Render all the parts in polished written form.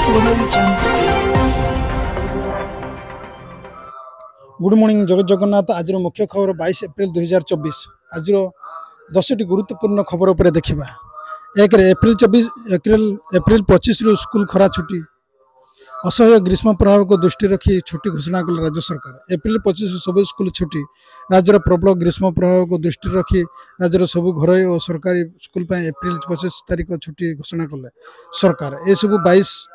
Good morning जगत जगन्नाथ। आज मुख्य खबर 22 एप्रिल 2024। आज 10टी गुरुत्वपूर्ण खबर पर देखा। एक एप्रिल 25 रु स्कूल खरा छुट्टी। असह्य ग्रीष्म प्रभाव को दृष्टि रखी छुट्टी घोषणा कले राज्य सरकार। एप्रिल 25 सब स्कूल छुट्टी। राज्यर प्रबल ग्रीष्म प्रभाव को दृष्टि रखी राज्यर सब घरोई और सरकारी स्कूल एप्रिल 25 तारीख छुट्टी घोषणा कले सरकार। ये सब 22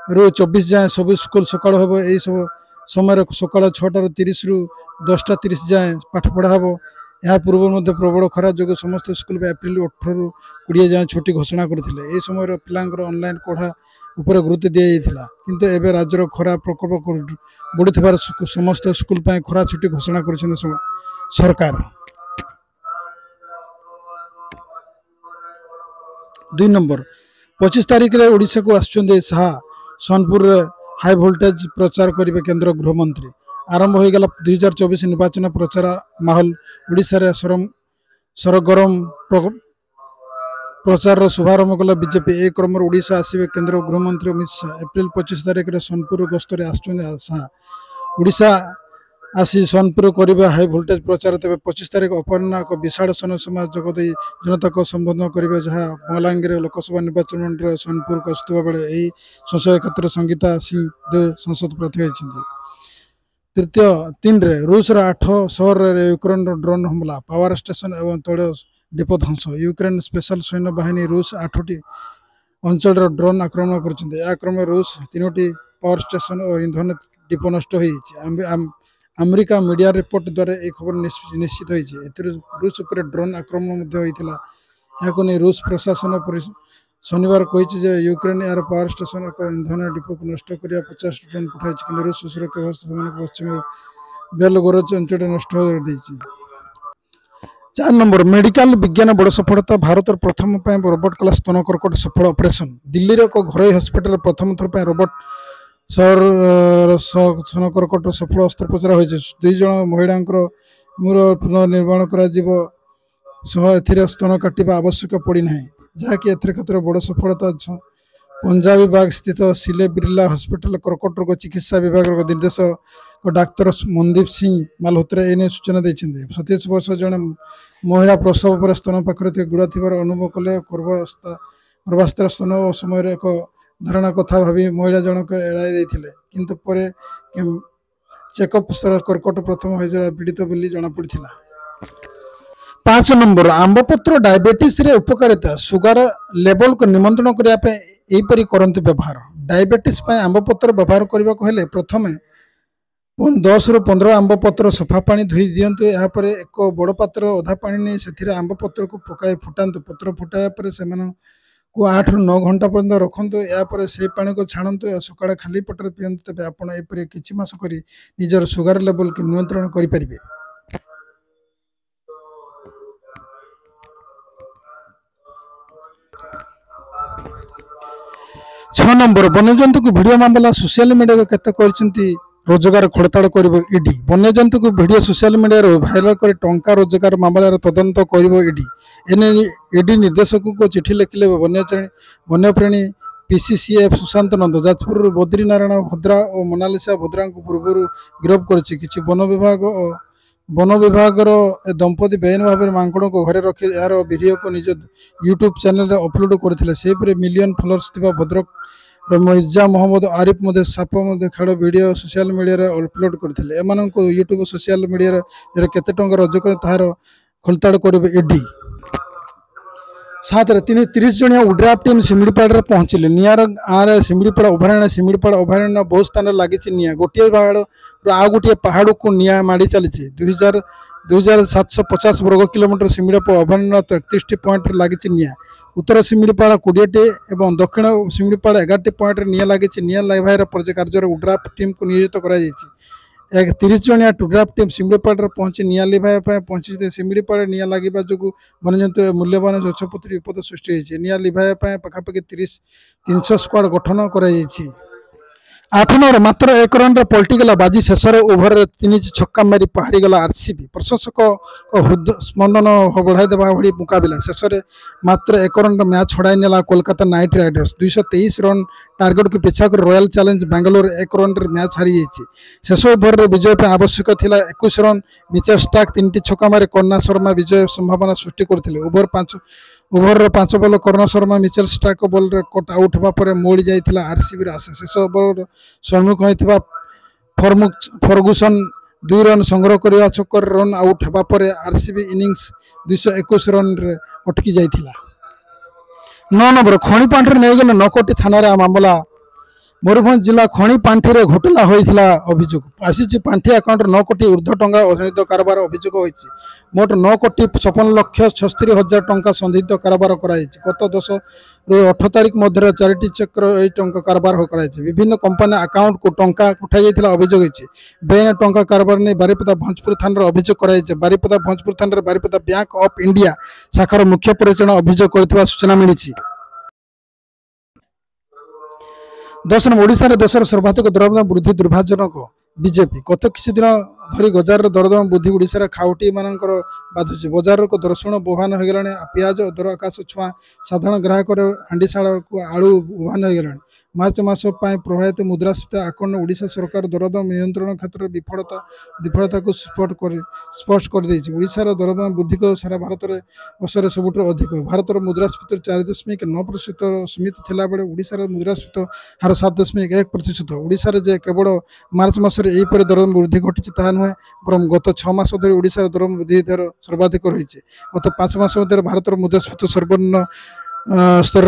रु 24 जाए सब स्कूल सकाल हम। यही सब समय सकाल 6:30 रु 10:30 जाए पाठ पढ़ा हम। यह पूर्व प्रबल खरा जो समस्त स्कूल एप्रिल 18 रु 20 जाए छुट्टी घोषणा करते। यह समय पिलांकर ऑनलाइन पढ़ा उपर गुरुत्व दी जाइथिला, किंतु एबे राज्यर खरा प्रकोप बढ़ुथिबार समस्त स्कूल खरा छुट्टी घोषणा कर सरकार। 2 नंबर 25 तारीख रे ओडिशा को आछुंदे शाह। सोनपुर हाई वोल्टेज प्रचार करेंगे केंद्र गृहमंत्री। आरंभ हो गला 2024 निर्वाचन प्रचार माहौल। ओडिशा रे सरगरम प्रचार शुभारंभ कला बीजेपी। एक क्रम ओडिशा आसवे केंद्र गृहमंत्री अमित शाह। एप्रिल 25 तारीख रे सोनपुर गस्तर शाह। ओडिशा आसी सोनपुर करिबा हाई वोल्टेज प्रचार। तेज 25 तारीख अपराह एक विशाल समाज जगत जनता को संबोधन करेंगे, जहाँ बलांगीर लोकसभा निर्वाचन मंडल सोनपुर आसुवा बेले यही संसदीय क्षेत्र संगीता सिंह संसद प्रार्थी होती। तृतीय 3 रे रूस 8 सहर यूक्रेन ड्रोन हमला। पावर स्टेशन एवं तैल डिपो ध्वंस। यूक्रेन स्पेशल सैन्य बाहिनी रूस 8टी अंचल ड्रोन आक्रमण कर। आक्रमण रूस 3टी पावर स्टेशन और इंधन डिपो नष्ट हो। अमेरिका मीडिया रिपोर्ट द्वारा एक खबर निश्चित होती। रूस पर ड्रोन आक्रमण होता। नहीं रूस प्रशासन शनिवार कही यूक्रेन यार पावर स्टेशन और इंधन डिपो को नष्ट करने 50 ड्रोन पठाई, कि रूस सुरक्षा व्यवस्था पश्चिम बेलगोरोज अंचल नष्ट हो। 4 नंबर मेडिकल विज्ञान बड़ सफलता। भारत प्रथम रोबोट कला स्तन कर्कट सफल ऑपरेशन। दिल्ली एक घरोई हस्पिटाल प्रथम थर पर रोबोट स्तन कर्कट सफल अस्त्रोपचार हो। 2 जन महिला मूर पुनर्निर्माण कर स्तन काटा आवश्यक पड़ना, जहाँकि क्षेत्र बड़ सफलता। पंजाबी बाग स्थित सिले बिरला हस्पिटाल कर्कट रोग चिकित्सा विभाग निर्देशक डाक्तर मनदीप सिंह मालहोत्रा एने सूचना देते। 27 वर्ष जड़े महिला प्रसव पर स्तन पाखे गुड़ा थी अनुभव कले। गर्भावस्था स्तन और समय एक धारणा कथा भावी महिला जनक एड़ाई किंतु पर चेकअप कर्कट प्रथम हो पीड़ित बोली जमापड़ा। 5 नंबर आंबपत्र डायबिटीज रे उपकारिता। सुगर लेवल को नियंत्रण करने करते व्यवहार। डायबिटीज आंबपत्र व्यवहार करने को हेले प्रथमे 10 रु 15 आंबपत्र सफा पानी धोई दिंतु। यापर एक बड़ पात्र अधा पानी नहीं से आंबपत्र को पकाई फुटातु। पत्र फुटाया पर से 8 रु 9 घंटा पर्यंत रखु। यापर से पानी को छाणु सकाଳେ खाली पेटर पिंतु। तेज आप किछि मास करी निजर सुगर लेवल को नियंत्रण करें। 6 नंबर वन्यजंतु को वीडियो मामला। सोशल मीडिया केते करछंती रोजगार खोलताड़ कर ईडी। वन्यजंतु को वीडियो सोशल मीडिया भाइराल कर टंका रोजगार मामलार तदंत कर ईडी। एने ईडी निर्देशक को चिठी लिखिले वन्यप्राणी पीसीसीएफ सुशांत नंद। जाजपुर बद्रीनारायण भद्रा और मोनालिसा भद्रा को पूर्व गिरफ्त कर। वन विभाग दंपति बेआईन भाव में मांकड़ को घरे रखी यार वीडियो को निज यूट्यूब चैनल अपलोड करते। से मिलियन फॉलोअर्स भद्रक मिर्जा मोहम्मद आरिफ साप खेल वीडियो सोशल मीडिया अपलोड करते। एम यूट्यूब सोशल मीडिया केते टंका रोजगार तार खोलताड़ कर ईडी। 7 30 जणिया उड्राफ टीम सिमिड़ीपाड़ पहुंचले। निआर आर सिमिड़ीपाड़ अभयारण्य बहुत स्थान लगी निआ। गोटे पहाड़ आ गोटे पहाड़ को निआ माड़ी चली। 2750 वर्ग किलोमीटर सिमिड़ीपाड़ अभयारण्य 31 पॉइंट लगी निआ। उत्तर सिमिड़ीपाड़ 20टी और दक्षिण सिमिड़ीपाड़ 11टी पॉइंट निआ लगी। निआ लाइभार पर्याय कार्य उड्राफ टीम को नियोजित कर 30 जणिया उड्राफ टीम सिमिड़ीपाड़ पहुंची निआ लिभाई पहुंची। सिमिड़ीपाड़ निआ लगे जो वन्यजंतु मूल्यवान गछपत्री विपद सृष्टि होती। निआ लिभाई पाखापाखि 300 स्क्वाड गठन कर। आठ नंबर मात्र 1 रन पलटिगला बाजी शेष ओभर 3 छक्का मारी पहाड़ीगला आरसीबी प्रशंसक हृदय स्पंदन बढ़ाईदेवा भली मुकाबला शेष में मात्र 1 रन मैच छड़ाई नेला Kolkata night Riders 223 run target को पिछा कर royal challenge Bangalore 1 run match हारी जाइए शेष ओभर विजय आवश्यक था 21 रन मिचेल स्टार्क 3 छक्का मारी करुणा शर्मा विजय संभावना सृष्टि करते over 5 ball Karuna Sharma Mitchell Starc ball cut out होगा मोड़ी जाइए आरसीबी आशा शेष ओभर सम्मुख होता फर्गुसन 2 रन संग्रह करने चक्कर रन आउट होगा आरसीबी इनिंग्स 221 रन अटकी जाइए 9 नंबर खणिपांठी नहीं गले 9 कोटी थाना मामला मयूरभंज जिला खणिपांठी घोटाला होता अभियोग आसी पांठी आकाउंट 9 कोटी ऊर्ध्व टंका असंदिग्ध कारबार अभियोग होती मोट 9 कोटी 56 लक्ष 76 हजार टंका संदिग्ध कारबार कराई गत 10 ରୁ 18 तारीख मध्य 4टी चेक टंका कारबार कराई विभिन्न कंपानी आकाउंट को टंका उठाई जाइए अभियोग होती बेआईन टंका कारबार नहीं बारिपदा भंजपुर थाना अभियोग कराई बारिपदा भंजपुर थाना बारिपदा बैंक ऑफ इंडिया शाखार मुख्य परिचालन अभियोग कर सूचना मिली 10 नंबर ओडिशा रे देशर सर्वाधिक दरदाम वृद्धि दुर्भाग्यजनक बीजेपी गत किसी दिन धरी गजार दरदाम वृद्धि ओडिशा खाउटी मानकर बाधुची बजार को दर्शन बोहान हो गलानी पियाज दर आकाश छुआ साधारण ग्राहक हांडीशाला को आलू बोहान हो गलानी मार्च मास प्रभावित मुद्रास्फीति आकलन ओडिशा सरकार दरदाम नियंत्रण क्षेत्र में विफलता को स्पष्ट कर ओडिशार दरदाम वृद्धि को सारा भारत में वर्ष में सबुठ अधिक भारत मुद्रास्फीति 4.9% सीमित थिला बेले ओडिशार मुद्रास्फीति हार 7.1% ओडिशार जे केवल मार्च मासरे एहीपरि दरदाम वृद्धि घटी ताहा नुहे बरं गत 6 मास धरी ओडिशार दरदाम वृद्धि दर सर्वाधिक रही गत 5 मास मध्य भारत मुद्रास्फीति सर्वनिम्न स्तर